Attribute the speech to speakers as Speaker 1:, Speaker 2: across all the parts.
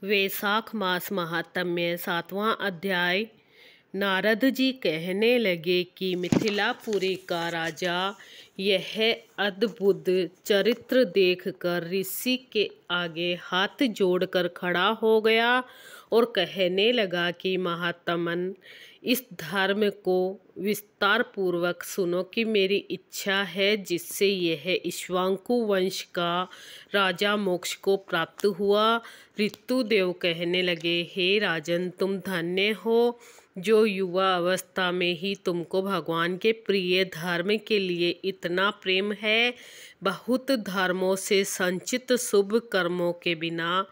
Speaker 1: वैशाख मास महात्म्य 7वां अध्याय। नारद जी कहने लगे कि मिथिलापुरी का राजा यह अद्भुत चरित्र देखकर ऋषि के आगे हाथ जोड़कर खड़ा हो गया और कहने लगा कि महात्मन, इस धर्म को विस्तार पूर्वक सुनो कि मेरी इच्छा है जिससे यह इक्ष्वाकु वंश का राजा मोक्ष को प्राप्त हुआ। ऋतुदेव कहने लगे, हे राजन, तुम धन्य हो जो युवा अवस्था में ही तुमको भगवान के प्रिय धर्म के लिए इतना प्रेम है। बहुत धर्मों से संचित शुभ कर्मों के बिना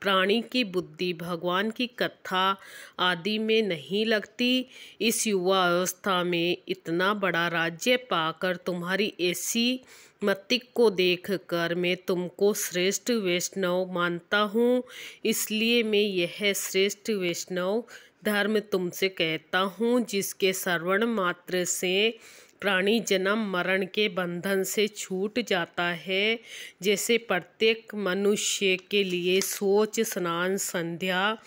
Speaker 1: प्राणी की बुद्धि भगवान की कथा आदि में नहीं लगती। इस युवा अवस्था में इतना बड़ा राज्य पाकर तुम्हारी ऐसी मति को देखकर मैं तुमको श्रेष्ठ वैष्णव मानता हूँ। इसलिए मैं यह श्रेष्ठ वैष्णव धर्म तुमसे कहता हूँ, जिसके श्रवण मात्र से प्राणी जन्म मरण के बंधन से छूट जाता है। जैसे प्रत्येक मनुष्य के लिए शौच, स्नान, संध्या,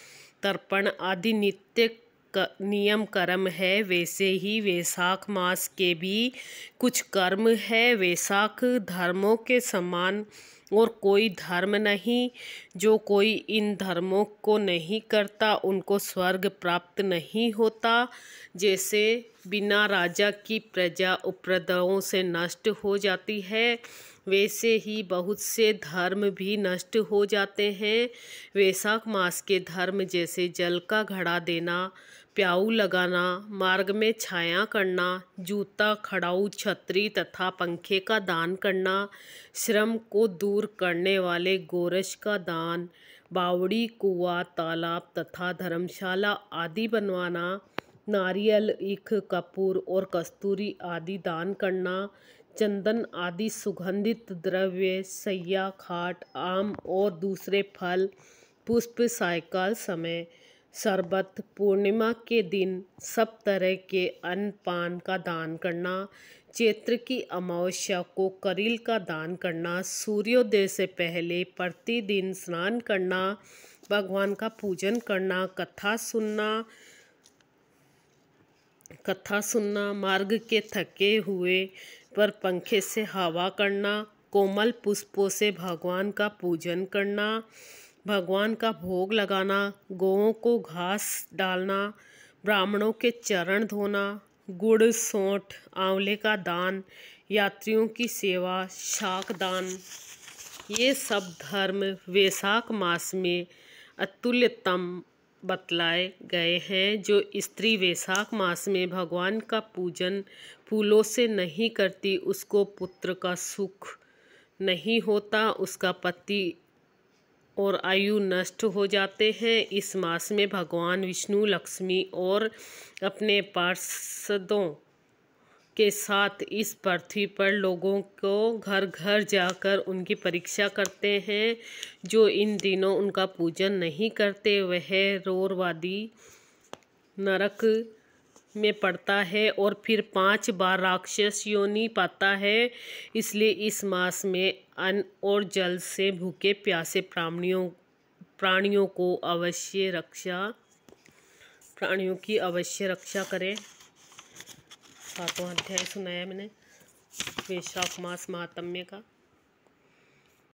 Speaker 1: तर्पण आदि नित्य नियम कर्म है, वैसे ही वैशाख मास के भी कुछ कर्म है। वैशाख धर्मों के समान और कोई धर्म नहीं। जो कोई इन धर्मों को नहीं करता उनको स्वर्ग प्राप्त नहीं होता। जैसे बिना राजा की प्रजा उपद्रवों से नष्ट हो जाती है, वैसे ही बहुत से धर्म भी नष्ट हो जाते हैं। वैशाख मास के धर्म जैसे जल का घड़ा देना, प्याऊ लगाना, मार्ग में छाया करना, जूता, खड़ाऊ, छतरी तथा पंखे का दान करना, श्रम को दूर करने वाले गोरस का दान, बावड़ी, कुआं, तालाब तथा धर्मशाला आदि बनवाना, नारियल, ईख, कपूर और कस्तूरी आदि दान करना, चंदन आदि सुगंधित द्रव्य, सैया, खाट, आम और दूसरे फल, पुष्प, सायकाल समय, शरबत, पूर्णिमा के दिन सब तरह के अन्न पान का दान करना, चैत्र की अमावस्या को करील का दान करना, सूर्योदय से पहले प्रतिदिन स्नान करना, भगवान का पूजन करना, कथा सुनना, मार्ग के थके हुए पर पंखे से हवा करना, कोमल पुष्पों से भगवान का पूजन करना, भगवान का भोग लगाना, गौओं को घास डालना, ब्राह्मणों के चरण धोना, गुड़, सौंठ, आंवले का दान, यात्रियों की सेवा, शाक दान, ये सब धर्म वैशाख मास में अतुल्यतम बतलाए गए हैं। जो स्त्री वैशाख मास में भगवान का पूजन फूलों से नहीं करती, उसको पुत्र का सुख नहीं होता, उसका पति और आयु नष्ट हो जाते हैं। इस मास में भगवान विष्णु, लक्ष्मी और अपने पार्षदों के साथ इस पृथ्वी पर लोगों को घर घर जाकर उनकी परीक्षा करते हैं। जो इन दिनों उनका पूजन नहीं करते वह रोरवादी नरक में पड़ता है और फिर 5 बार राक्षस योनि पाता है। इसलिए इस मास में अन्न और जल से भूखे प्यासे प्राणियों की अवश्य रक्षा करें। 7वां अध्याय सुनाया मैंने वैशाख मास महात्म्य का।